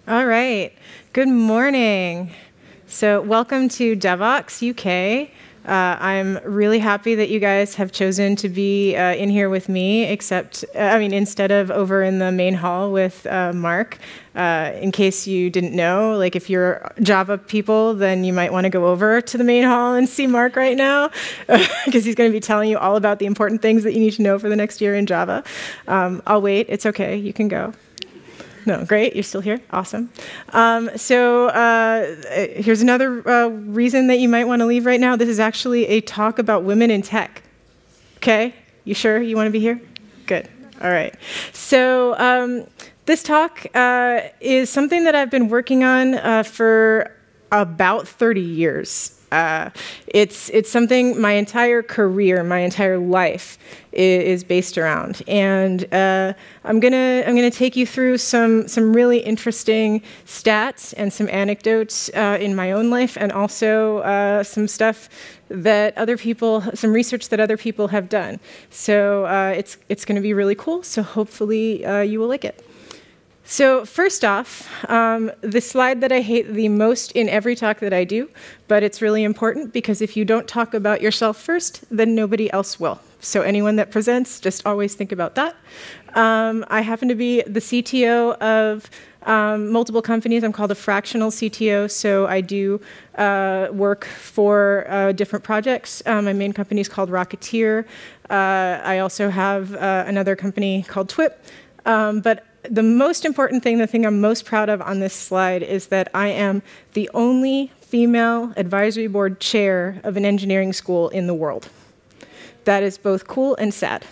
All right. Good morning. So welcome to Devox UK. I'm really happy that you guys have chosen to be in here with me, instead of over in the main hall with Mark. In case you didn't know, like if you're Java people, then you might want to go over to the main hall and see Mark right now, because he's going to be telling you all about the important things that you need to know for the next year in Java. I'll wait. It's okay. You can go. No, great, you're still here, awesome. Here's another reason that you might want to leave right now. This is actually a talk about women in tech. Okay, you sure you want to be here? Good, all right. So this talk is something that I've been working on for about 30 years. It's something my entire career, my entire life is based around, and I'm gonna take you through some really interesting stats and some anecdotes in my own life, and also some stuff that some research that other people have done. So it's going to be really cool. So hopefully you will like it. So first off, the slide that I hate the most in every talk that I do, but it's really important because if you don't talk about yourself first, then nobody else will. So anyone that presents, just always think about that. I happen to be the CTO of multiple companies. I'm called a fractional CTO, so I do work for different projects. My main company is called Rocketeer. I also have another company called TWIP, but the most important thing, the thing I'm most proud of on this slide, is that I am the only female advisory board chair of an engineering school in the world. That is both cool and sad.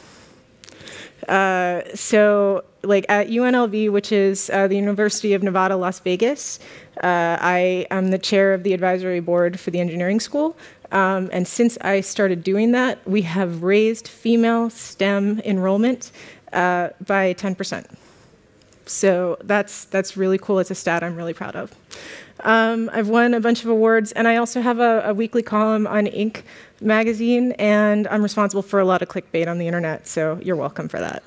So, like at UNLV, which is the University of Nevada, Las Vegas, I am the chair of the advisory board for the engineering school. And since I started doing that, we have raised female STEM enrollment by 10%. So that's really cool. It's a stat I'm really proud of. I've won a bunch of awards, and I also have a weekly column on Inc. magazine, and I'm responsible for a lot of clickbait on the internet, so you're welcome for that.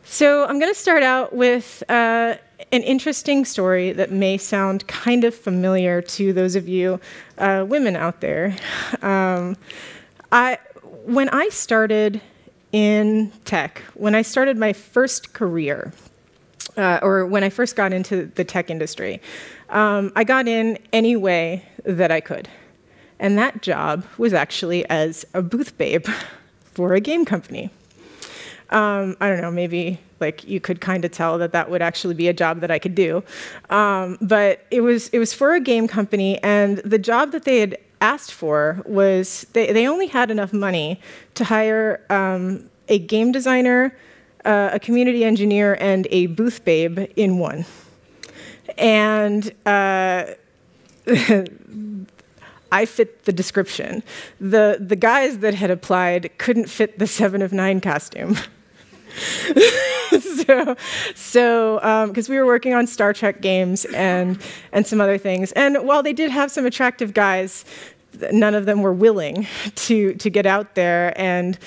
So I'm going to start out with an interesting story that may sound kind of familiar to those of you women out there. When I started in tech, when I started my first career, or when I first got into the tech industry, I got in any way that I could. And that job was actually as a booth babe for a game company. I don't know, maybe like you could kind of tell that would actually be a job that I could do. But it was for a game company, and the job that they had asked for was they only had enough money to hire a game designer, a community engineer, and a booth babe in one. And I fit the description. The guys that had applied couldn't fit the 7 of 9 costume. Because we were working on Star Trek games and some other things. And while they did have some attractive guys, none of them were willing to get out there and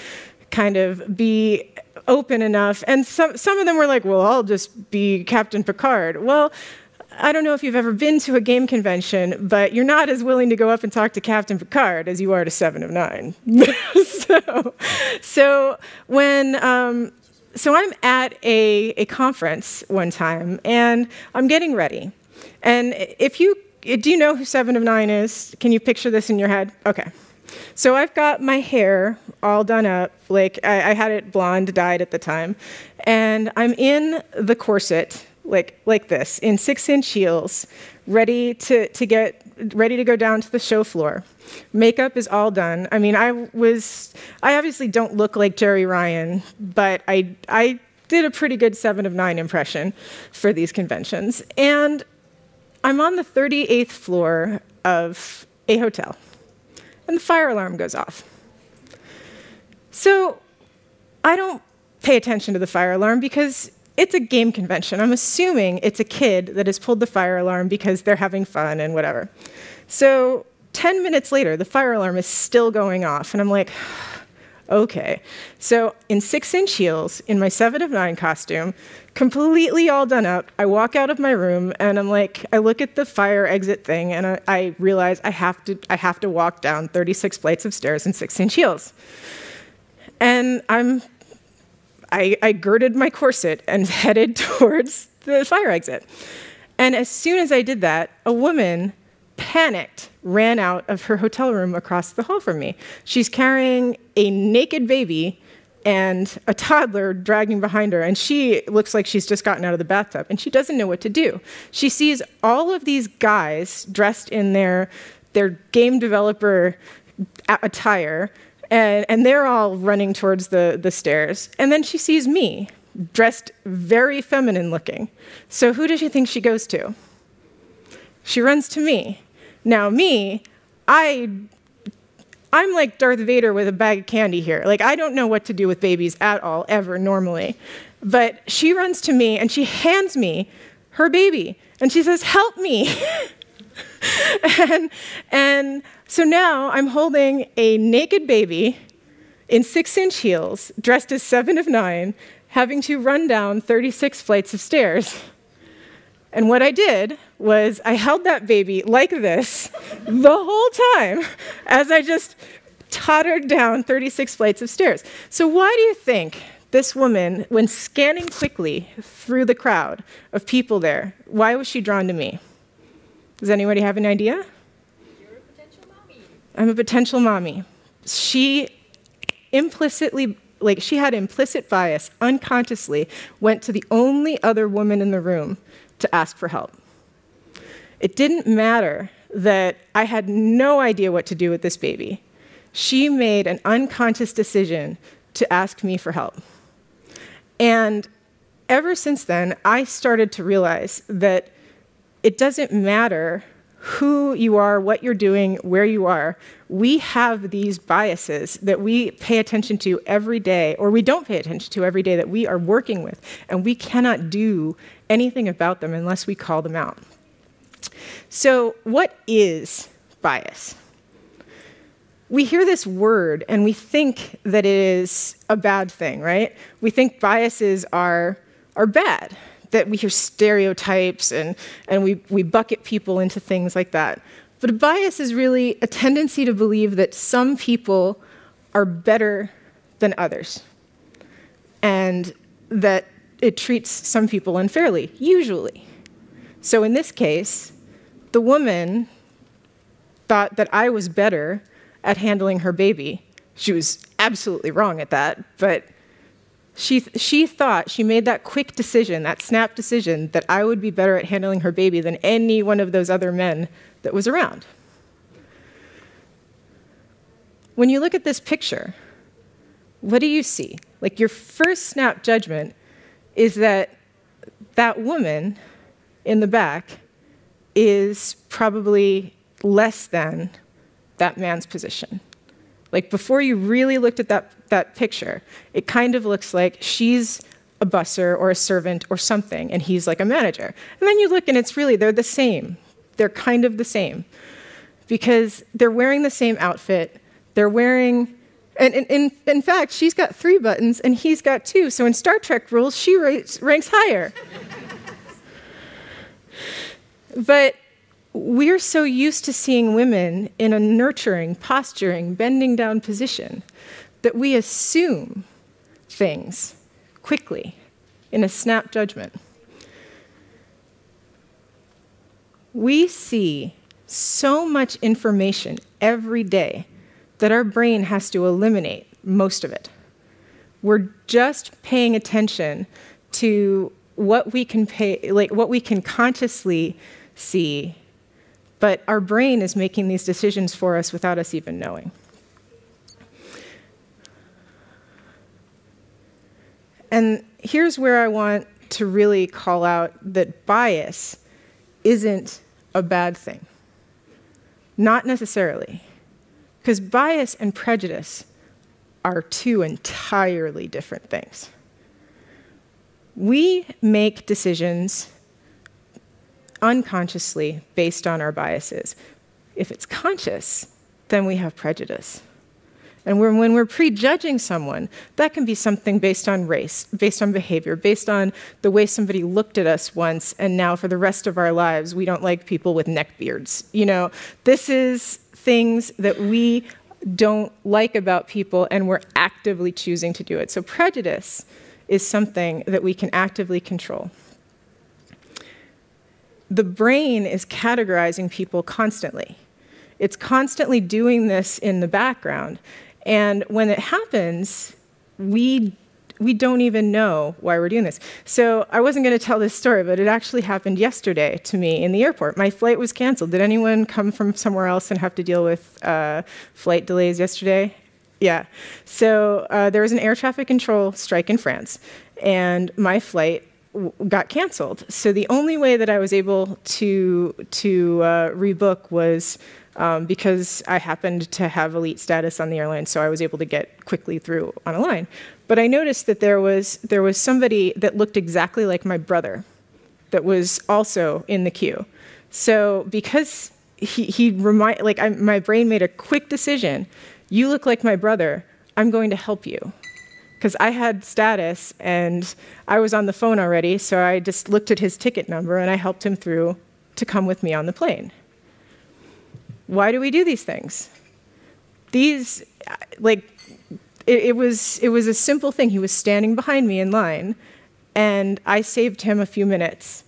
kind of be open enough. And some of them were like, well, I'll just be Captain Picard. Well, I don't know if you've ever been to a game convention, but you're not as willing to go up and talk to Captain Picard as you are to 7 of 9. So I'm at a conference one time, and I'm getting ready. And do you know who 7 of 9 is? Can you picture this in your head? Okay. So I've got my hair all done up, like I had it blonde dyed at the time, and I'm in the corset, like this, in 6-inch heels, ready to go down to the show floor. Makeup is all done. I mean, I obviously don't look like Jerry Ryan, but I did a pretty good 7 of 9 impression for these conventions. And I'm on the 38th floor of a hotel, and the fire alarm goes off. So I don't pay attention to the fire alarm because it's a game convention. I'm assuming it's a kid that has pulled the fire alarm because they're having fun and whatever. So 10 minutes later, the fire alarm is still going off, and I'm like, Okay, so in 6-inch heels, in my 7 of 9 costume, completely all done up, I walk out of my room and I'm like, I look at the fire exit thing and I realize I have to walk down 36 flights of stairs in 6-inch heels. And I girded my corset and headed towards the fire exit. And as soon as I did that, a woman panicked, ran out of her hotel room across the hall from me. She's carrying a naked baby and a toddler dragging behind her, and she looks like she's just gotten out of the bathtub, and she doesn't know what to do. She sees all of these guys dressed in their game developer attire, and they're all running towards the stairs, and then she sees me, dressed very feminine looking. So who does she think she goes to? She runs to me. Now me, I'm like Darth Vader with a bag of candy here. Like, I don't know what to do with babies at all, ever, normally. But she runs to me and she hands me her baby. And she says, "Help me." and so now I'm holding a naked baby in 6-inch heels, dressed as 7 of 9, having to run down 36 flights of stairs. And what I did was I held that baby like this the whole time as I just tottered down 36 flights of stairs. So why do you think this woman, when scanning quickly through the crowd of people there, why was she drawn to me? Does anybody have an idea? You're a potential mommy. I'm a potential mommy. She implicitly, she had implicit bias, unconsciously, went to the only other woman in the room to ask for help. It didn't matter that I had no idea what to do with this baby. She made an unconscious decision to ask me for help. And ever since then, I started to realize that it doesn't matter who you are, what you're doing, where you are. We have these biases that we pay attention to every day, or we don't pay attention to every day, that we are working with, and we cannot do anything about them unless we call them out. So what is bias? We hear this word and we think that it is a bad thing, right? We think biases are bad, that we hear stereotypes and we bucket people into things like that. But a bias is really a tendency to believe that some people are better than others, and that it treats some people unfairly, usually. So in this case, the woman thought that I was better at handling her baby. She was absolutely wrong at that, but she thought, she made that quick decision, that snap decision, that I would be better at handling her baby than any one of those other men that was around. When you look at this picture, what do you see? Like, your first snap judgment is that that woman in the back is probably less than that man's position. Like, before you really looked at that picture, it kind of looks like she's a busser or a servant or something, and he's like a manager. And then you look and it's really, they're the same. They're kind of the same. Because they're wearing the same outfit. They're wearing, and in fact, she's got 3 buttons and he's got 2. So in Star Trek rules, she ranks higher. But we're so used to seeing women in a nurturing, posturing, bending down position that we assume things quickly in a snap judgment. We see so much information every day that our brain has to eliminate most of it. We're just paying attention to what we can what we can consciously see, but our brain is making these decisions for us without us even knowing. And here's where I want to really call out that bias isn't a bad thing. Not necessarily. Because bias and prejudice are 2 entirely different things. We make decisions unconsciously based on our biases. If it's conscious, then we have prejudice. And when we're prejudging someone, that can be something based on race, based on behavior, based on the way somebody looked at us once, and now for the rest of our lives, we don't like people with neck beards. This is things that we don't like about people, and we're actively choosing to do it. So prejudice is something that we can actively control. The brain is categorizing people constantly. It's constantly doing this in the background. And when it happens, we don't even know why we're doing this. So I wasn't going to tell this story, but it actually happened yesterday to me in the airport. My flight was canceled. Did anyone come from somewhere else and have to deal with flight delays yesterday? Yeah. So there was an air traffic control strike in France, and my flight got canceled. So the only way that I was able to rebook was because I happened to have elite status on the airline, so I was able to get quickly through on a line. But I noticed that there was somebody that looked exactly like my brother that was also in the queue. So because my brain made a quick decision, you look like my brother, I'm going to help you. Because I had status and I was on the phone already, so I just looked at his ticket number and I helped him through to come with me on the plane. Why do we do these things? It was a simple thing. He was standing behind me in line, and I saved him a few minutes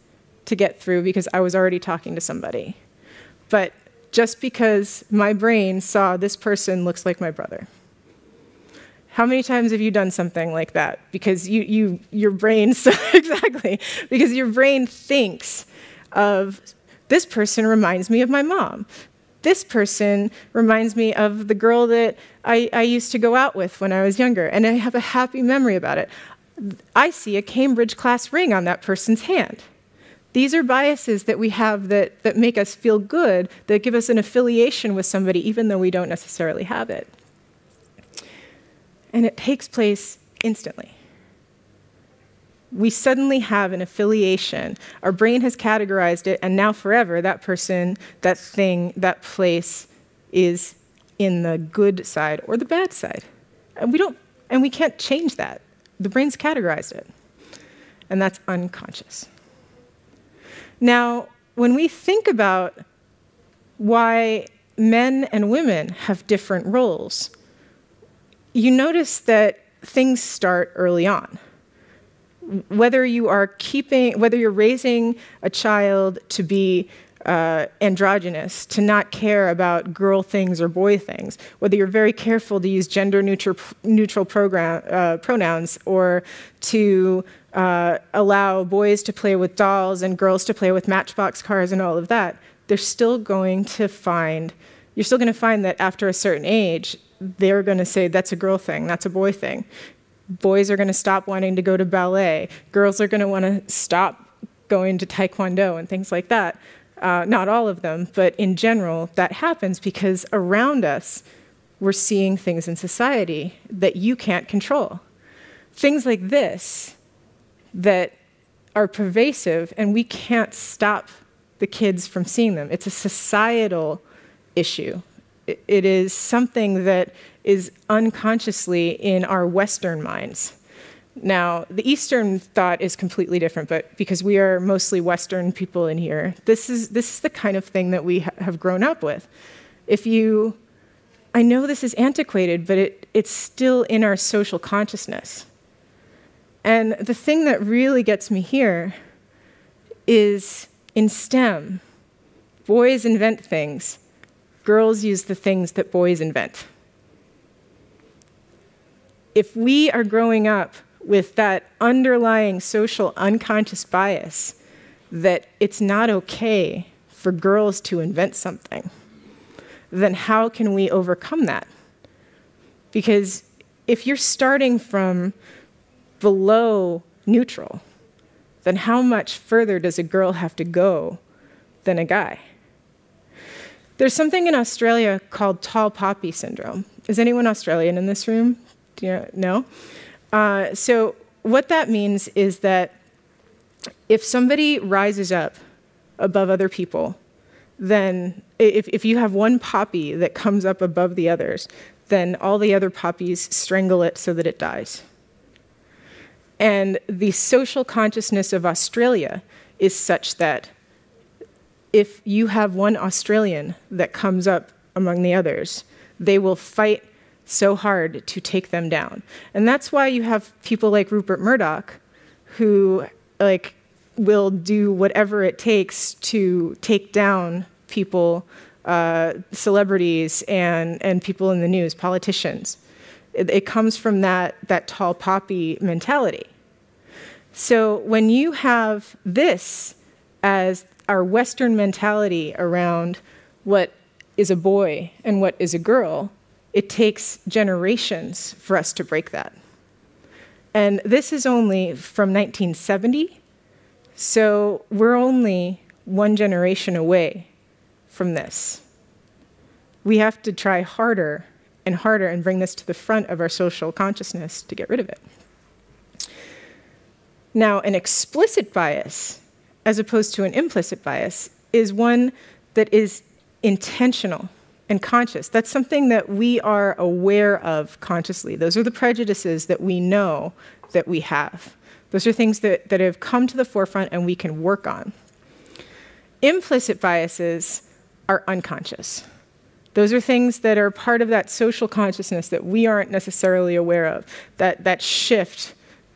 to get through because I was already talking to somebody. But just because my brain saw this person looks like my brother. How many times have you done something like that? Because your brain, exactly, because your brain thinks of, this person reminds me of my mom. This person reminds me of the girl that I used to go out with when I was younger, and I have a happy memory about it. I see a Cambridge class ring on that person's hand. These are biases that we have that make us feel good, that give us an affiliation with somebody, even though we don't necessarily have it. And it takes place instantly. We suddenly have an affiliation. Our brain has categorized it, and now forever, that person, that thing, that place is in the good side or the bad side. And we can't change that. The brain's categorized it. And that's unconscious. Now, when we think about why men and women have different roles, you notice that things start early on. Whether you're raising a child to be androgynous, to not care about girl things or boy things, whether you're very careful to use gender-neutral pronouns, or to allow boys to play with dolls and girls to play with Matchbox cars and all of that, you're still going to find that after a certain age, they're going to say, that's a girl thing, that's a boy thing. Boys are going to stop wanting to go to ballet. Girls are going to want to stop going to taekwondo and things like that. Not all of them, but in general, that happens because around us, we're seeing things in society that you can't control. Things like this that are pervasive, and we can't stop the kids from seeing them. It's a societal issue. It is something that is unconsciously in our Western minds. Now, the Eastern thought is completely different, but because we are mostly Western people in here, this is the kind of thing that we have grown up with. I know this is antiquated, but it's still in our social consciousness. And the thing that really gets me here is in STEM, boys invent things. Girls use the things that boys invent. If we are growing up with that underlying social unconscious bias that it's not okay for girls to invent something, then how can we overcome that? Because if you're starting from below neutral, then how much further does a girl have to go than a guy? There's something in Australia called tall poppy syndrome. Is anyone Australian in this room? Do you know? So what that means is that if somebody rises up above other people, then if you have one poppy that comes up above the others, then all the other poppies strangle it so that it dies. And the social consciousness of Australia is such that if you have one Australian that comes up among the others, they will fight so hard to take them down. And that's why you have people like Rupert Murdoch who will do whatever it takes to take down people, celebrities, and people in the news, politicians. It comes from that tall poppy mentality. So when you have this as our Western mentality around what is a boy and what is a girl, it takes generations for us to break that. And this is only from 1970, so we're only one generation away from this. We have to try harder and harder and bring this to the front of our social consciousness to get rid of it. Now, an explicit bias, as opposed to an implicit bias, is one that is intentional and conscious. That's something that we are aware of consciously. Those are the prejudices that we know that we have. Those are things that have come to the forefront and we can work on. Implicit biases are unconscious. Those are things that are part of that social consciousness that we aren't necessarily aware of, that shift,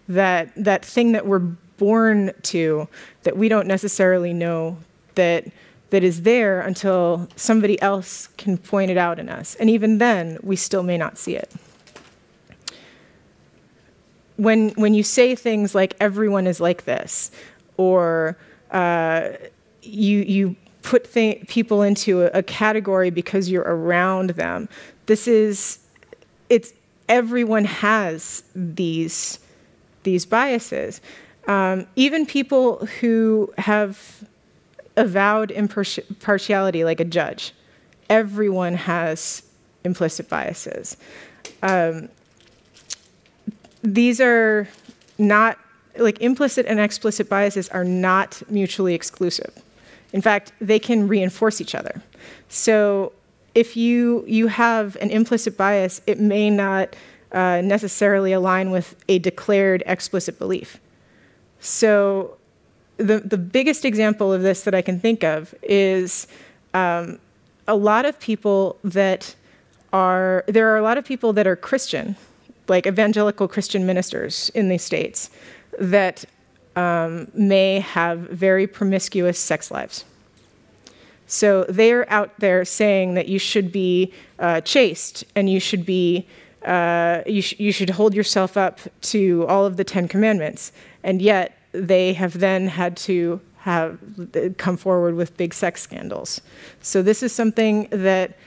that thing that we're born to that we don't necessarily know that is there until somebody else can point it out in us. And even then, we still may not see it. When you say things like, everyone is like this, or you put people into a category because you're around them, everyone has these biases. Even people who have avowed impartiality, like a judge, everyone has implicit biases. These are not, implicit and explicit biases are not mutually exclusive. In fact, they can reinforce each other. So if you have an implicit bias, it may not necessarily align with a declared explicit belief. So the biggest example of this that I can think of is there are a lot of people that are Christian, like evangelical Christian ministers in these states, that may have very promiscuous sex lives. So they're out there saying that you should be chaste and you should be you should hold yourself up to all of the 10 Commandments, and yet they have then had to come forward with big sex scandals. So this is something that,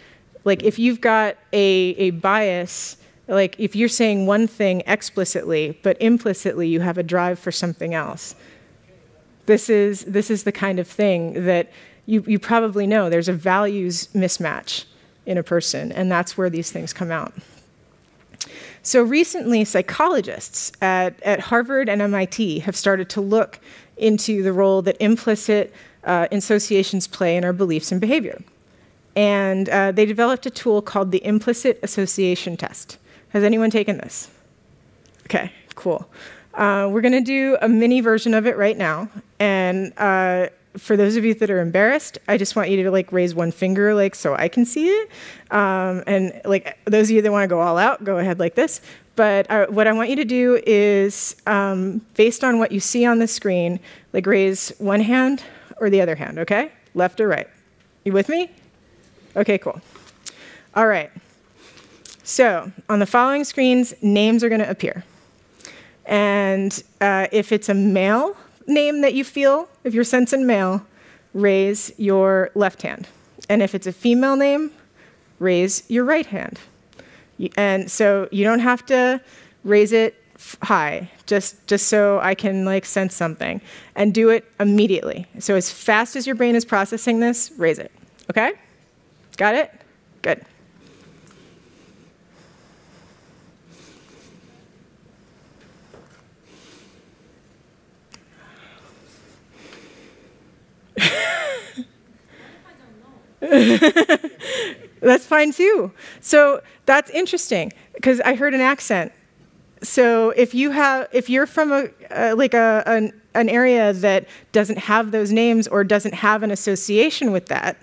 if you've got a bias, if you're saying one thing explicitly, but implicitly you have a drive for something else, this is the kind of thing that you probably know. There's a values mismatch in a person, and that's where these things come out. So recently, psychologists at Harvard and MIT have started to look into the role that implicit associations play in our beliefs and behavior. And they developed a tool called the Implicit Association Test. Has anyone taken this? Okay, cool. We're going to do a mini version of it right now. And for those of you that are embarrassed, I just want you to raise one finger so I can see it. And those of you that want to go all out, go ahead like this. But what I want you to do is, based on what you see on the screen, raise one hand or the other hand, okay? Left or right. You with me? Okay, cool. All right. So on the following screens, names are going to appear. And if it's a male name that you feel, if you're sensing male, raise your left hand. And if it's a female name, raise your right hand. And so you don't have to raise it high, just so I can sense something. And do it immediately. So as fast as your brain is processing this, raise it. Okay? Got it? Good. That's fine too. So that's interesting because I heard an accent. So if you're from an area that doesn't have those names or doesn't have an association with that,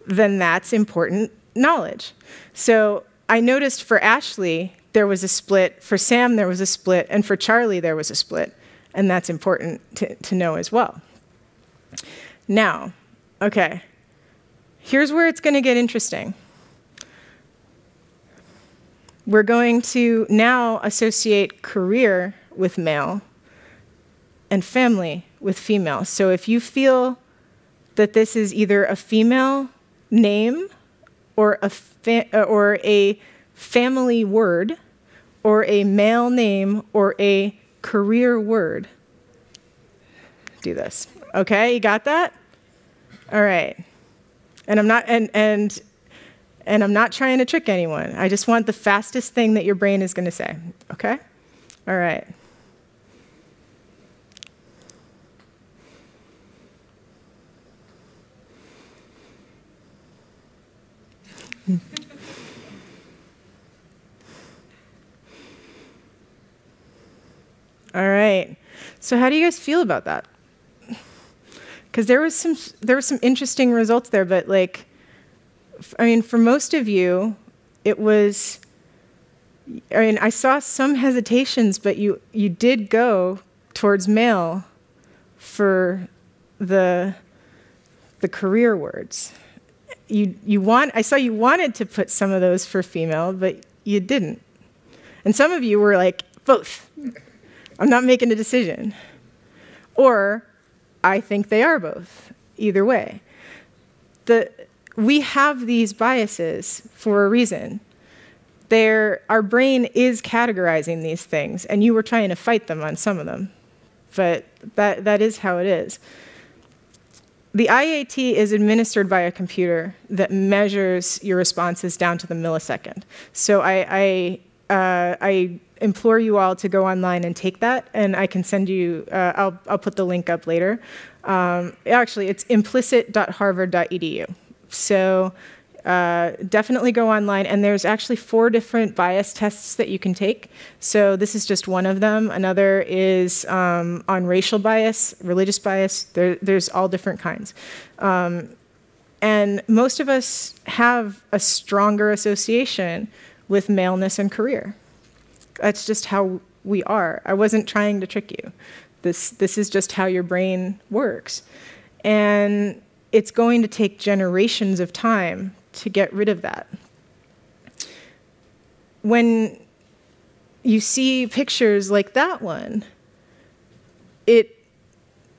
then that's important knowledge. So I noticed for Ashley, there was a split. For Sam, there was a split. And for Charlie, there was a split. And that's important to know as well. Now, okay, here's where it's going to get interesting. We're going to now associate career with male and family with female. So if you feel that this is either a female name or a family word or a male name or a career word, do this. Okay, you got that? All right. And I'm not I'm not trying to trick anyone. I just want the fastest thing that your brain is going to say. Okay? All right. All right. So how do you guys feel about that? Because there was some interesting results there, but like, I mean, for most of you, it was, I mean, I saw some hesitations, but you did go towards male for the career words. I saw you wanted to put some of those for female, but you didn't. And some of you were like, both. I'm not making a decision. Or, I think they are both. Either way. We have these biases for a reason. Our brain is categorizing these things, and you were trying to fight them on some of them. But that is how it is. The IAT is administered by a computer that measures your responses down to the millisecond. So I implore you all to go online and take that, and I can send you, I'll put the link up later. Actually, it's implicit.harvard.edu. So definitely go online, and there's actually 4 different bias tests that you can take. So this is just one of them. Another is on racial bias, religious bias. There's all different kinds. And most of us have a stronger association with maleness and career. That's just how we are. I wasn't trying to trick you. This is just how your brain works. And it's going to take generations of time to get rid of that. When you see pictures like that one,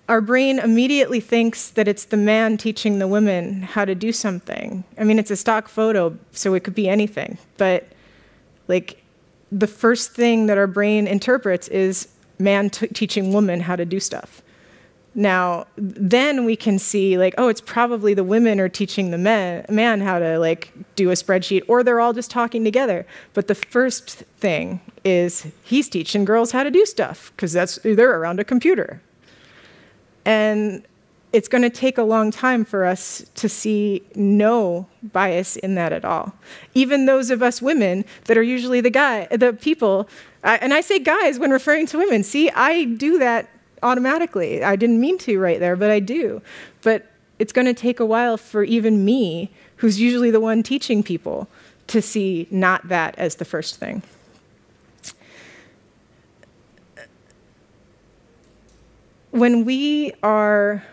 our brain immediately thinks that it's the man teaching the women how to do something. I mean, it's a stock photo, so it could be anything. But like, the first thing that our brain interprets is man teaching woman how to do stuff. Now, then we can see, like, oh, it's probably the women are teaching the man how to, like, do a spreadsheet, or they're all just talking together. But the first thing is he's teaching girls how to do stuff, because they're around a computer. And it's going to take a long time for us to see no bias in that at all. Even those of us women that are usually the people, and I say guys when referring to women. See, I do that automatically. I didn't mean to right there, but I do. But it's going to take a while for even me, who's usually the one teaching people, to see not that as the first thing. When we are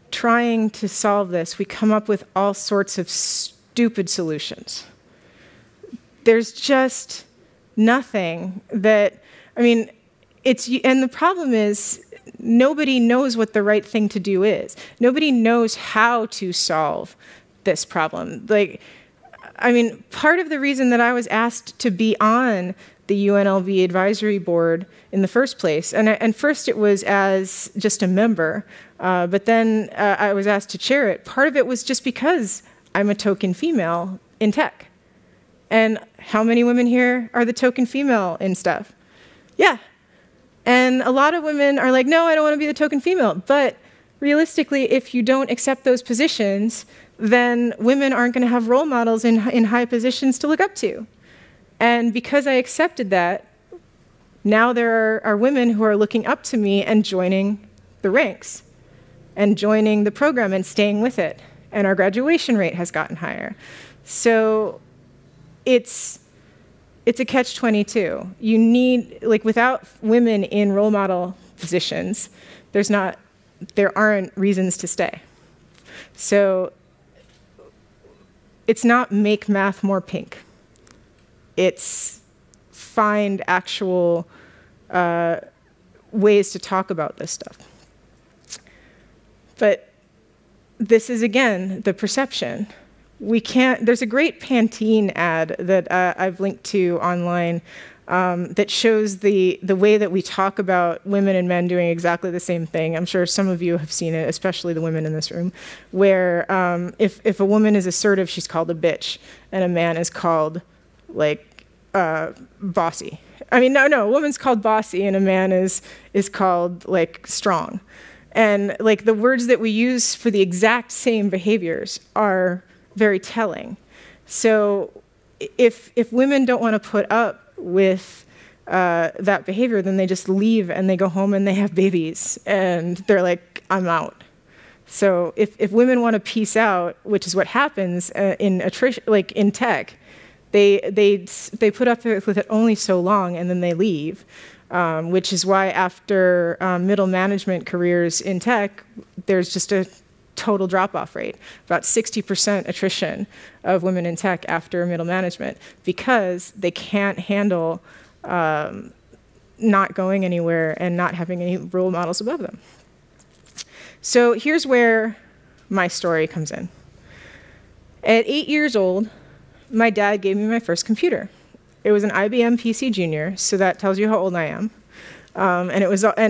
trying to solve this, we come up with all sorts of stupid solutions. There's just nothing that, I mean, and the problem is nobody knows what the right thing to do is. Nobody knows how to solve this problem. Like, I mean, part of the reason that I was asked to be on the UNLV advisory board in the first place, and first it was as just a member, but then I was asked to chair it. Part of it was just because I'm a token female in tech. And how many women here are the token female in stuff? Yeah. And a lot of women are like, no, I don't want to be the token female. But realistically, if you don't accept those positions, then women aren't going to have role models in high positions to look up to. And because I accepted that, now there are women who are looking up to me and joining the ranks and joining the program and staying with it. And our graduation rate has gotten higher. So it's a catch-22. You need, like, without women in role model positions, there aren't reasons to stay. So it's not make math more pink. It's find actual ways to talk about this stuff. But this is, again, the perception. There's a great Pantene ad that I've linked to online that shows the way that we talk about women and men doing exactly the same thing. I'm sure some of you have seen it, especially the women in this room, where if a woman is assertive, she's called a bitch, and a man is called, like, bossy. I mean, no, a woman's called bossy, and a man is called, like, strong. And, like, the words that we use for the exact same behaviors are very telling. So if women don't want to put up with that behavior, then they just leave and they go home and they have babies and they're like, I'm out. So if women want to peace out, which is what happens in attrition, like in tech, they put up with it only so long and then they leave, which is why after middle management careers in tech, there's just a total drop-off rate, about 60% attrition of women in tech after middle management, because they can't handle not going anywhere and not having any role models above them. So here's where my story comes in. At 8 years old, my dad gave me my first computer. It was an IBM PC Junior, so that tells you how old I am. And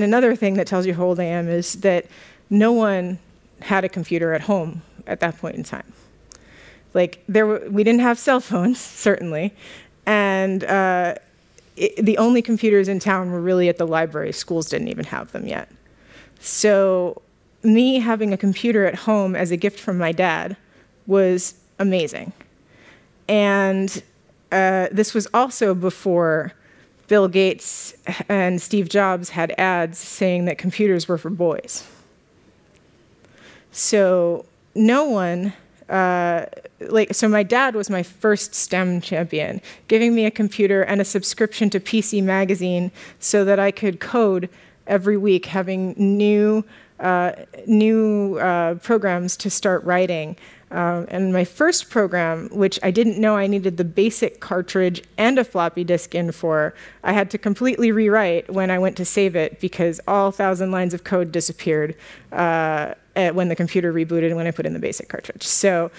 another thing that tells you how old I am is that no one had a computer at home at that point in time. Like, we didn't have cell phones, certainly, and the only computers in town were really at the library. Schools didn't even have them yet. So me having a computer at home as a gift from my dad was amazing. And this was also before Bill Gates and Steve Jobs had ads saying that computers were for boys. So no one, so my dad was my first STEM champion, giving me a computer and a subscription to PC Magazine so that I could code every week, having new programs to start writing. And my first program, which I didn't know I needed the basic cartridge and a floppy disk in for, I had to completely rewrite when I went to save it because all 1,000 lines of code disappeared when the computer rebooted when I put in the basic cartridge. So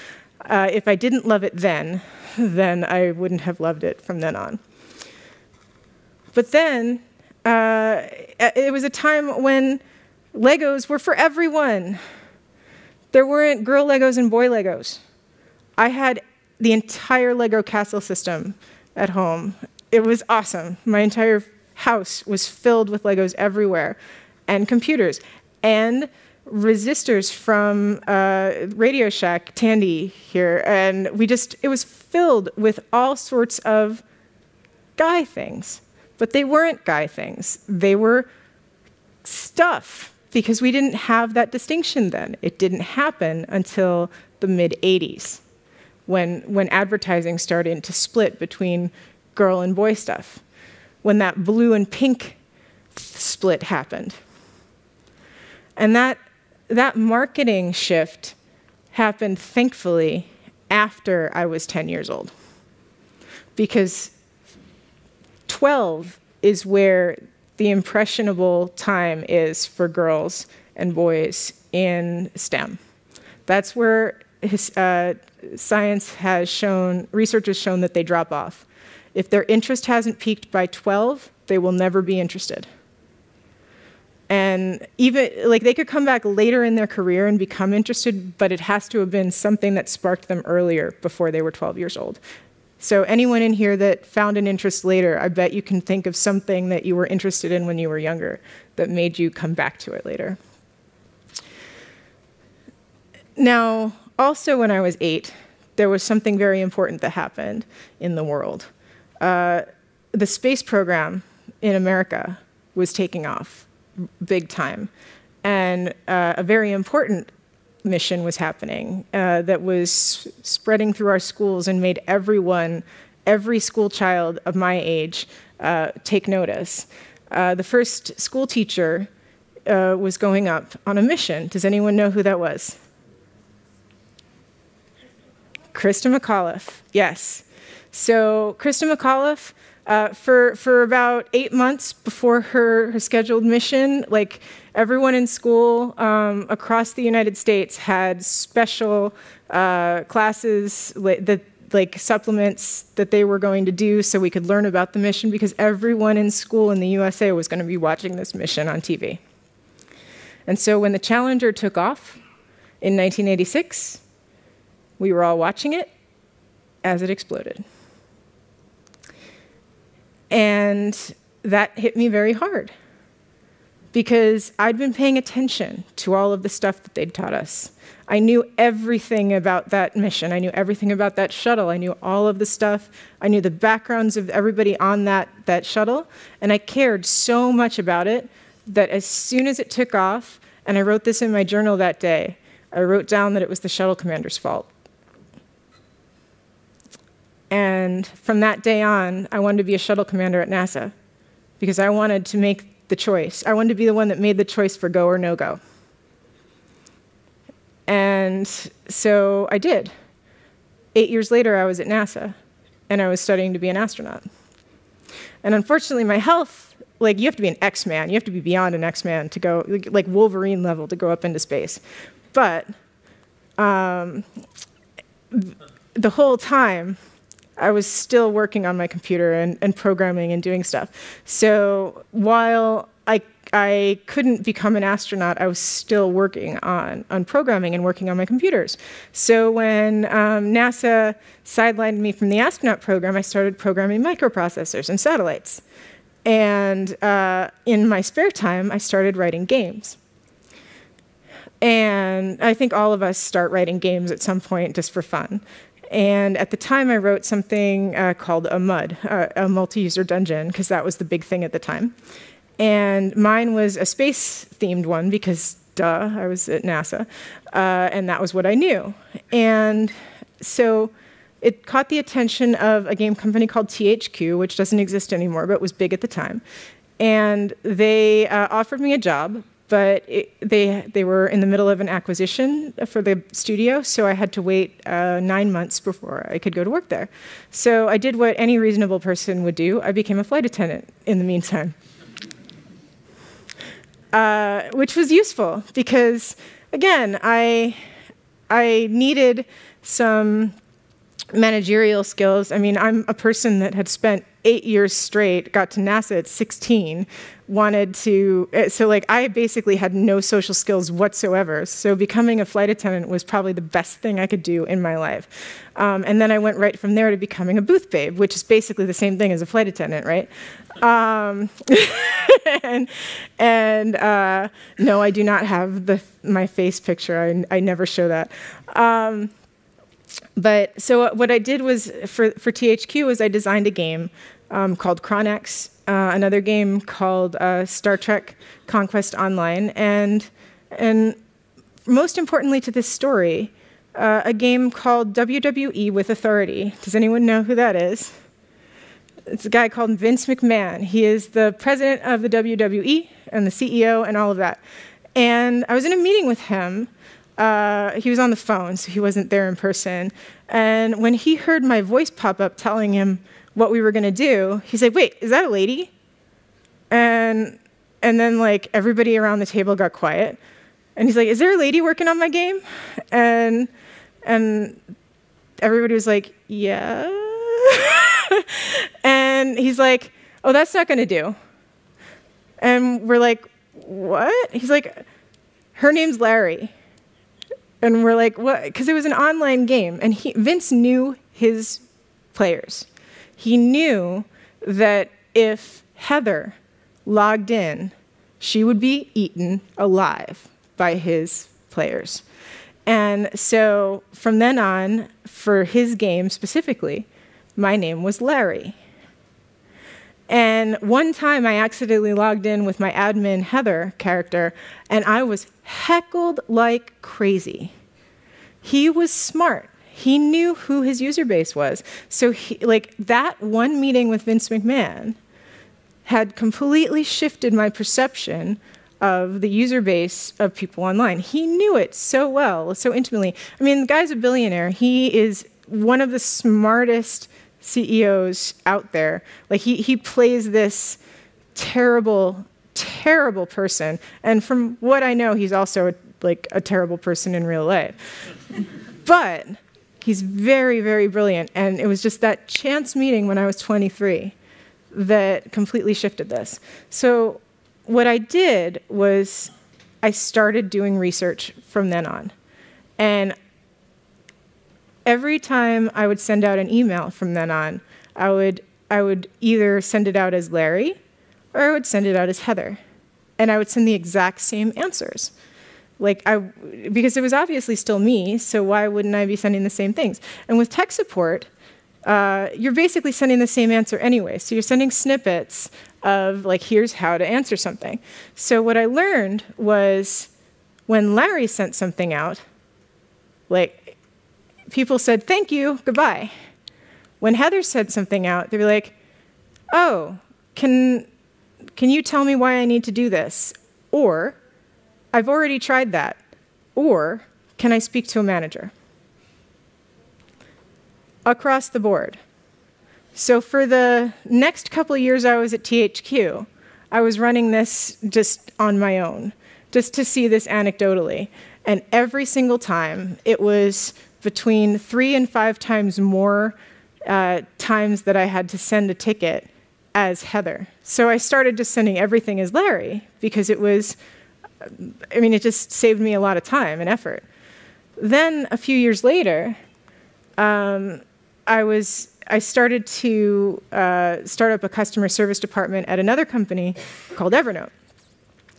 if I didn't love it then I wouldn't have loved it from then on. But then it was a time when Legos were for everyone. There weren't girl Legos and boy Legos. I had the entire Lego castle system at home. It was awesome. My entire house was filled with Legos everywhere, and computers, and resistors from Radio Shack, Tandy here, and it was filled with all sorts of guy things. But they weren't guy things. They were stuff, because we didn't have that distinction then. It didn't happen until the mid-'80s, when advertising started to split between girl and boy stuff, when that blue and pink split happened. And that marketing shift happened, thankfully, after I was 10 years old, because 12 is where the impressionable time is for girls and boys in STEM. That's where science has shown, research has shown that they drop off. If their interest hasn't peaked by 12, they will never be interested. And even, like, they could come back later in their career and become interested, but it has to have been something that sparked them earlier, before they were 12 years old. So anyone in here that found an interest later, I bet you can think of something that you were interested in when you were younger that made you come back to it later. Now, also, when I was 8, there was something very important that happened in the world. The space program in America was taking off big time. And a very important mission was happening that was spreading through our schools and made every school child of my age take notice. The first school teacher was going up on a mission. Does anyone know who that was? Krista McAuliffe, yes. So Krista McAuliffe, for about 8 months before her scheduled mission, like everyone in school across the United States had special classes like supplements that they were going to do so we could learn about the mission, because everyone in school in the USA was going to be watching this mission on TV. And so when the Challenger took off in 1986, we were all watching it as it exploded. And that hit me very hard, because I'd been paying attention to all of the stuff that they'd taught us. I knew everything about that mission. I knew everything about that shuttle. I knew all of the stuff. I knew the backgrounds of everybody on that shuttle. And I cared so much about it that as soon as it took off, and I wrote this in my journal that day, I wrote down that it was the shuttle commander's fault. And from that day on, I wanted to be a shuttle commander at NASA, because I wanted to make the choice. I wanted to be the one that made the choice for go or no go. And so I did. 8 years later, I was at NASA, and I was studying to be an astronaut. And unfortunately, my health, like, you have to be an X-Man. You have to be beyond an X-Man to go, like Wolverine level, to go up into space. But the whole time, I was still working on my computer and programming and doing stuff. So while I couldn't become an astronaut, I was still working on programming and working on my computers. So when NASA sidelined me from the astronaut program, I started programming microprocessors and satellites. And in my spare time, I started writing games. And I think all of us start writing games at some point just for fun. And at the time, I wrote something called a MUD, a multi-user dungeon, because that was the big thing at the time. And mine was a space-themed one, because, duh, I was at NASA, and that was what I knew. And so it caught the attention of a game company called THQ, which doesn't exist anymore, but was big at the time. And they offered me a job, but they were in the middle of an acquisition for the studio, so I had to wait 9 months before I could go to work there. So I did what any reasonable person would do. I became a flight attendant in the meantime, which was useful because, again, I needed some managerial skills. I mean, I'm a person that had spent 8 years straight, got to NASA at 16, I basically had no social skills whatsoever. So becoming a flight attendant was probably the best thing I could do in my life. And then I went right from there to becoming a booth babe, which is basically the same thing as a flight attendant, right? No, I do not have my face picture. I never show that. But so what I did was, for THQ, was I designed a game called Chronex, another game called Star Trek Conquest Online, and most importantly to this story, a game called WWE with Authority. Does anyone know who that is? It's a guy called Vince McMahon. He is the president of the WWE and the CEO and all of that. And I was in a meeting with him. He was on the phone, so he wasn't there in person. And when he heard my voice pop up telling him what we were going to do, he's like, "Wait, is that a lady?" And then, like, everybody around the table got quiet. And he's like, "Is there a lady working on my game?" And everybody was like, "Yeah." And he's like, "Oh, that's not going to do." And we're like, "What?" He's like, "Her name's Larry." And we're like, what? Because it was an online game. And Vince knew his players. He knew that if Heather logged in, she would be eaten alive by his players. And so from then on, for his game specifically, my name was Larry. And one time I accidentally logged in with my admin Heather character, and I was heckled like crazy. He was smart. He knew who his user base was. So that one meeting with Vince McMahon had completely shifted my perception of the user base of people online. He knew it so well, so intimately. I mean, the guy's a billionaire. He is one of the smartest CEOs out there. Like, he plays this terrible, terrible person. And from what I know, he's also a terrible person in real life. But he's very, very brilliant. And it was just that chance meeting when I was 23 that completely shifted this. So what I did was I started doing research from then on. And every time I would send out an email from then on, I would either send it out as Larry or I would send it out as Heather. And I would send the exact same answers. Because it was obviously still me, so why wouldn't I be sending the same things? And with tech support, you're basically sending the same answer anyway. So you're sending snippets of, here's how to answer something. So what I learned was when Larry sent something out, people said, thank you, goodbye. When Heather said something out, they'd be like, oh, can you tell me why I need to do this? Or, I've already tried that. Or, can I speak to a manager? Across the board. So for the next couple of years I was at THQ, I was running this just on my own, just to see this anecdotally. And every single time, it was between 3 and 5 times more times that I had to send a ticket as Heather. So I started just sending everything as Larry, because it just saved me a lot of time and effort. Then a few years later, I started to start up a customer service department at another company called Evernote.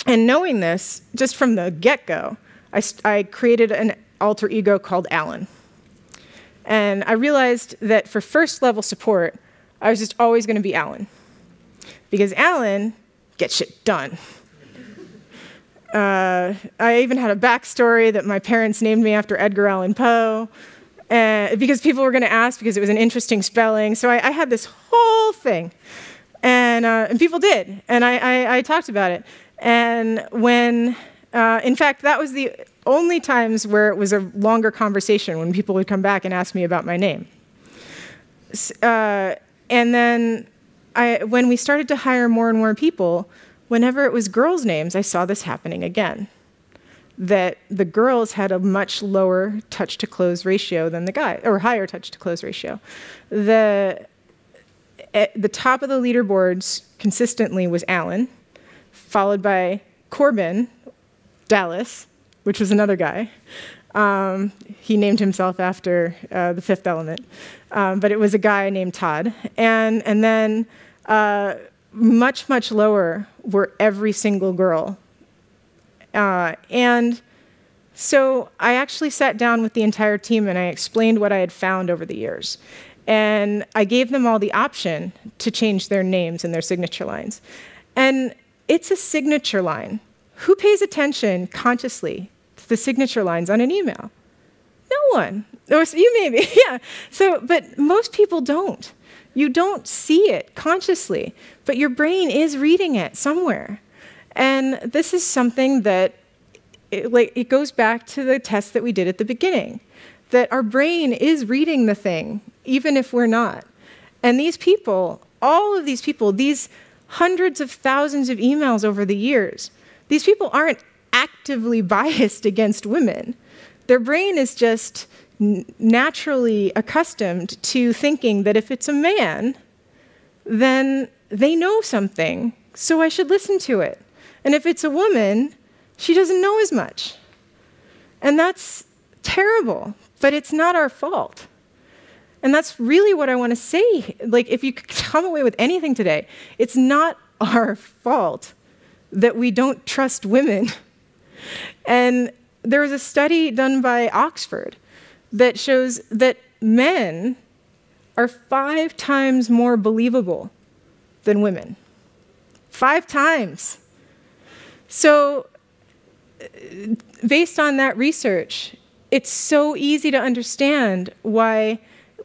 And knowing this, just from the get-go, I created an alter ego called Allan. And I realized that for first-level support, I was just always going to be Allan. Because Allan gets shit done. I even had a backstory that my parents named me after Edgar Allan Poe, because people were going to ask because it was an interesting spelling. So I had this whole thing, and people did, and I talked about it. And when, in fact, that was the only times where it was a longer conversation, when people would come back and ask me about my name. And then when we started to hire more and more people, whenever it was girls' names, I saw this happening again. That the girls had a much lower touch-to-close ratio than the guys, or higher touch-to-close ratio. At the top of the leaderboards consistently was Allan, followed by Corbin, Dallas, which was another guy. He named himself after the Fifth Element. But it was a guy named Todd. And then much, much lower were every single girl. And so I actually sat down with the entire team and I explained what I had found over the years. And I gave them all the option to change their names and their signature lines. And it's a signature line. Who pays attention consciously to the signature lines on an email? No one. Or you maybe, yeah. But most people don't. You don't see it consciously, but your brain is reading it somewhere. And this is something that, it goes back to the test that we did at the beginning, that our brain is reading the thing, even if we're not. And these people, all of these people, these hundreds of thousands of emails over the years, these people aren't actively biased against women. Their brain is just naturally accustomed to thinking that if it's a man, then they know something, so I should listen to it. And if it's a woman, she doesn't know as much. And that's terrible, but it's not our fault. And that's really what I want to say. If you come away with anything today, it's not our fault that we don't trust women. And there was a study done by Oxford that shows that men are 5 times more believable than women. 5 times. So, based on that research, it's so easy to understand why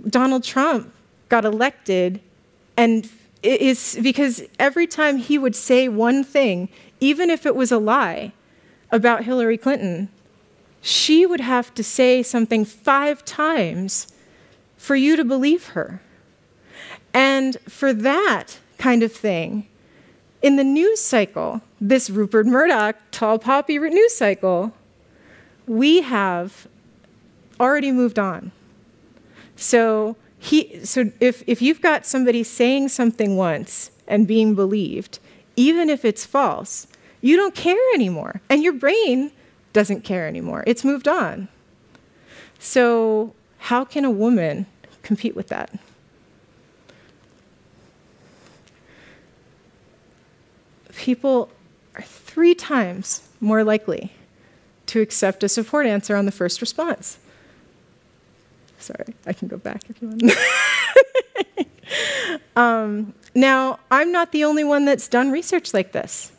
Donald Trump got elected, and it is because every time he would say one thing, even if it was a lie about Hillary Clinton, she would have to say something 5 times for you to believe her. And for that kind of thing, in the news cycle, this Rupert Murdoch, tall poppy news cycle, we have already moved on. So if you've got somebody saying something once and being believed, even if it's false, you don't care anymore. And your brain doesn't care anymore. It's moved on. So how can a woman compete with that? People are 3 times more likely to accept a support answer on the first response. Sorry, I can go back if you want. Now, I'm not the only one that's done research like this.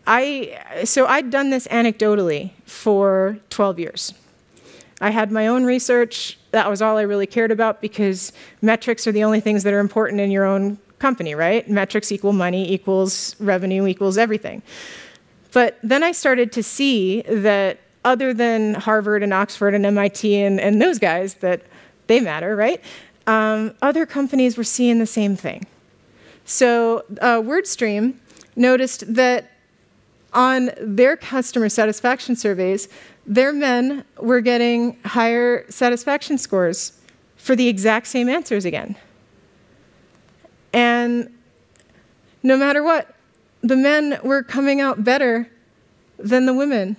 So I'd done this anecdotally for 12 years. I had my own research. That was all I really cared about because metrics are the only things that are important in your own company, right? Metrics equal money, equals revenue, equals everything. But then I started to see that other than Harvard and Oxford and MIT and those guys, that they matter, right? Other companies were seeing the same thing. So WordStream noticed that on their customer satisfaction surveys, their men were getting higher satisfaction scores for the exact same answers again. And no matter what, the men were coming out better than the women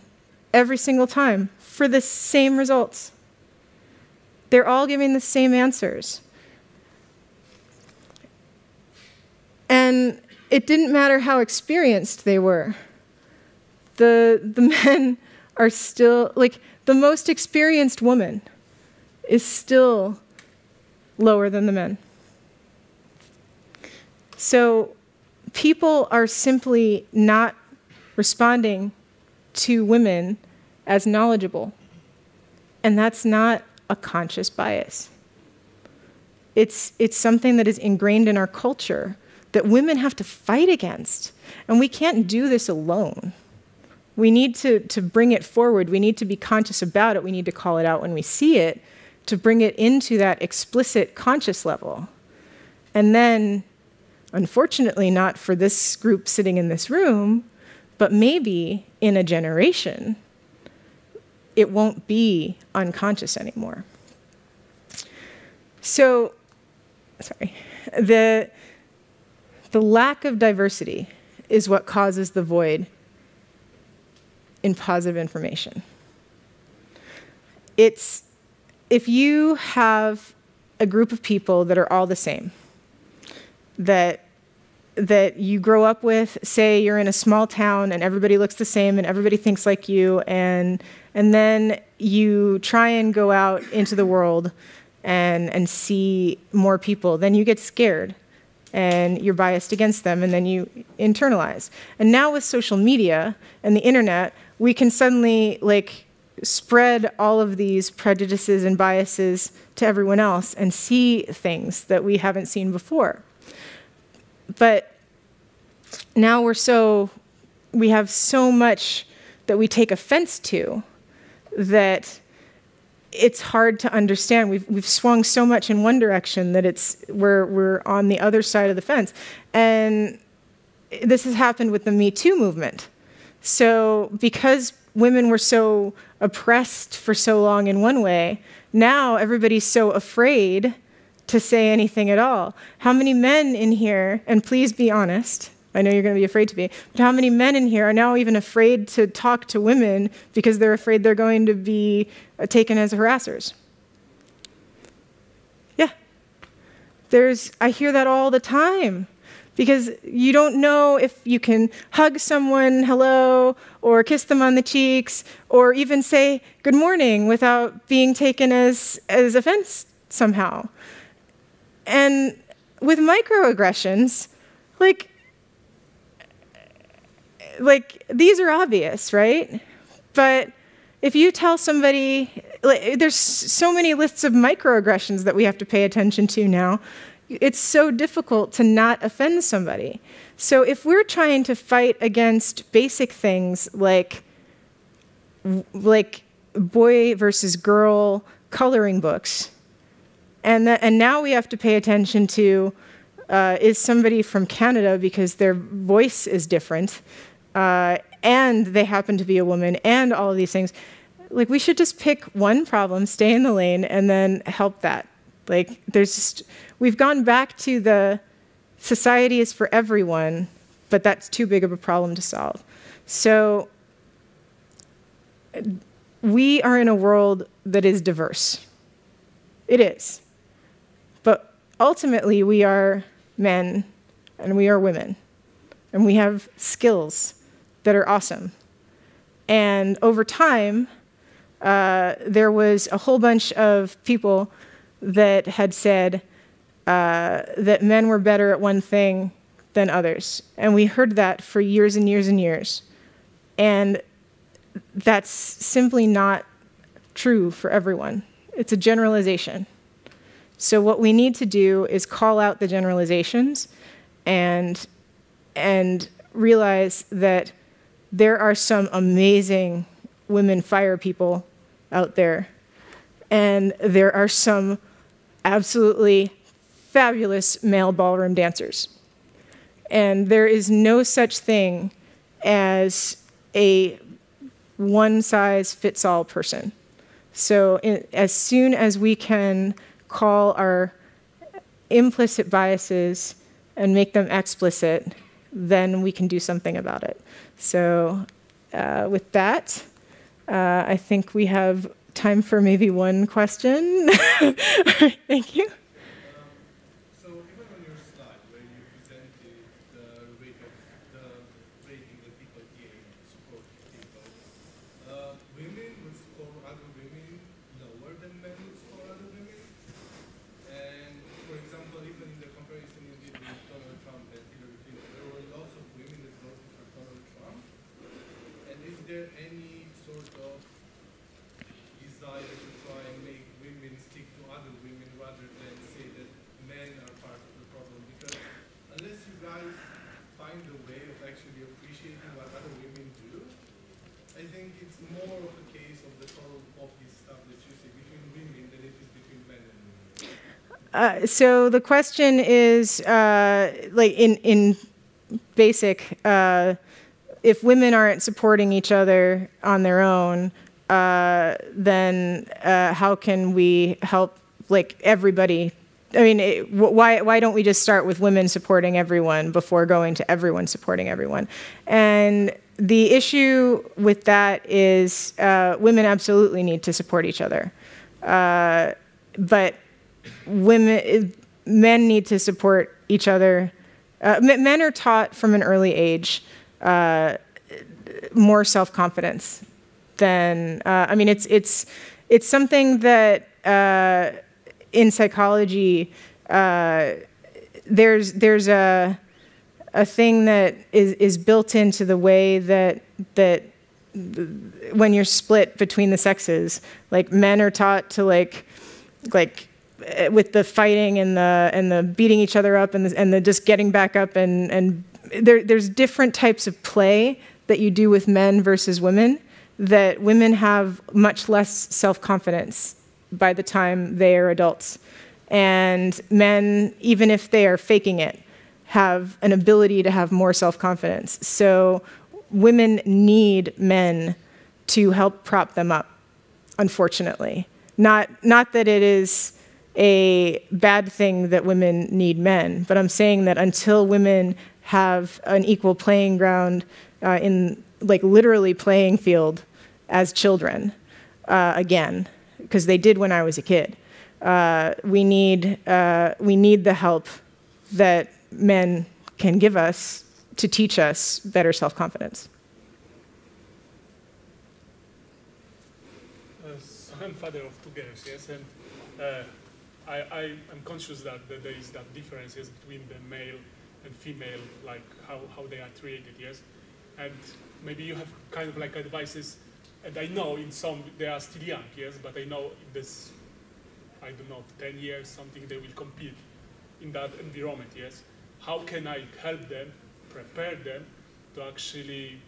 every single time for the same results. They're all giving the same answers. And it didn't matter how experienced they were. The men are still, like, the most experienced woman is still lower than the men. So people are simply not responding to women as knowledgeable. And that's not a conscious bias. It's something that is ingrained in our culture that women have to fight against. And we can't do this alone. We need to bring it forward. We need to be conscious about it. We need to call it out when we see it to bring it into that explicit conscious level. And then, unfortunately, not for this group sitting in this room, but maybe in a generation, it won't be unconscious anymore. So, the lack of diversity is what causes the void in positive information. It's if you have a group of people that are all the same, that you grow up with, say you're in a small town and everybody looks the same and everybody thinks like you, and then you try and go out into the world and see more people, then you get scared and you're biased against them, and then you internalize. And now with social media and the internet, we can suddenly spread all of these prejudices and biases to everyone else and see things that we haven't seen before. But now we have so much that we take offense to that it's hard to understand. We've swung so much in one direction that we're on the other side of the fence. And this has happened with the Me Too movement. So because women were so oppressed for so long in one way, now everybody's so afraid to say anything at all. How many men in here, and please be honest, I know you're going to be afraid to be, but how many men in here are now even afraid to talk to women because they're afraid they're going to be taken as harassers? Yeah. I hear that all the time. Because you don't know if you can hug someone hello, or kiss them on the cheeks, or even say good morning without being taken as offense somehow. And with microaggressions, like these are obvious, right? But if you tell somebody, there's so many lists of microaggressions that we have to pay attention to now. It's so difficult to not offend somebody. So if we're trying to fight against basic things like boy versus girl coloring books, and now we have to pay attention to is somebody from Canada because their voice is different, and they happen to be a woman, and all of these things. Like, we should just pick one problem, stay in the lane, and then help that. Like, we've gone back to the society is for everyone, but that's too big of a problem to solve. So we are in a world that is diverse. It is. But ultimately, we are men, and we are women, and we have skills that are awesome. And over time, there was a whole bunch of people that had said that men were better at one thing than others. And we heard that for years and years and years. And that's simply not true for everyone. It's a generalization. So what we need to do is call out the generalizations and realize that there are some amazing women fire people out there, and there are some absolutely fabulous male ballroom dancers. And there is no such thing as a one-size-fits-all person. So as soon as we can call our implicit biases and make them explicit, then we can do something about it. So with that, I think we have time for maybe one question. Thank you. So even on your slide where you presented the rating that people gave support people, women would score other women lower than men would score other women. And for example, even in the comparison you did with Donald Trump and Hillary Clinton, there were lots of women that voted for Donald Trump. And is there any sort of desire to try and make women stick to other women rather than say that men are part of the problem? Because unless you guys find a way of actually appreciating what other women do, I think it's more of a case of the total obvious stuff that you see between women than it is between men and women. So the question is, like in basic, if women aren't supporting each other on their own, then how can we help like everybody? I mean, why don't we just start with women supporting everyone before going to everyone supporting everyone? And the issue with that is women absolutely need to support each other, but men need to support each other. Men are taught from an early age more self-confidence than I mean, it's something that in psychology there's a thing that is built into the way that when you're split between the sexes, like men are taught to like with the fighting and the beating each other up and the just getting back up and there's different types of play that you do with men versus women, that women have much less self-confidence by the time they are adults. And men, even if they are faking it, have an ability to have more self-confidence. So women need men to help prop them up, unfortunately. Not that it is a bad thing that women need men, but I'm saying that until women have an equal playing ground in like literally playing field as children, again, because they did when I was a kid, we need the help that men can give us to teach us better self-confidence. So I'm father of 2 girls, yes, and I am conscious that there is that difference, yes, between the male and female, like how they are treated, yes, and maybe you have kind of like advices, and I know in some they are still young, yes, but I know in this, I don't know, 10 years, something they will compete in that environment, yes. How can I help them, prepare them to actually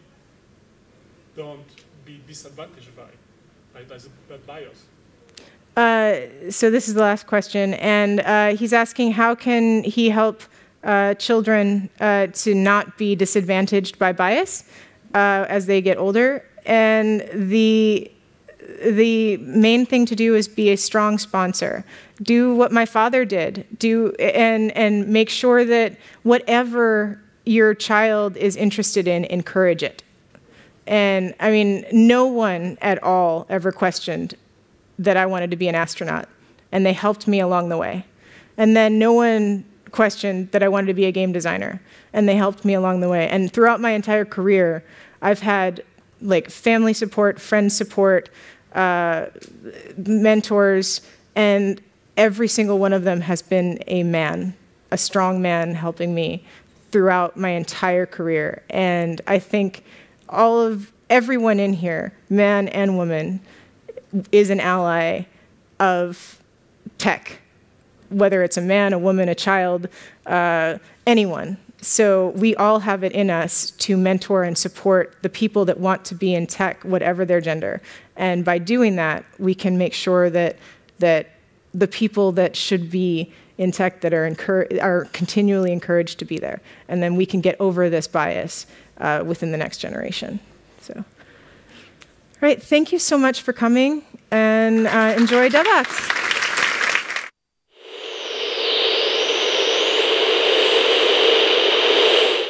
don't be disadvantaged by that bias? So this is the last question, and he's asking how can he help children to not be disadvantaged by bias as they get older. And the main thing to do is be a strong sponsor. Do what my father did. And make sure that whatever your child is interested in, encourage it. And I mean, no one at all ever questioned that I wanted to be an astronaut, and they helped me along the way. And then no one questioned that I wanted to be a game designer, and they helped me along the way. And throughout my entire career, I've had like family support, friend support, mentors, and every single one of them has been a man, a strong man helping me throughout my entire career. And I think everyone in here, man and woman, is an ally of tech, whether it's a man, a woman, a child, anyone. So we all have it in us to mentor and support the people that want to be in tech, whatever their gender. And by doing that, we can make sure that the people that should be in tech that are continually encouraged to be there. And then we can get over this bias within the next generation. So. All right, thank you so much for coming, and enjoy DevOps.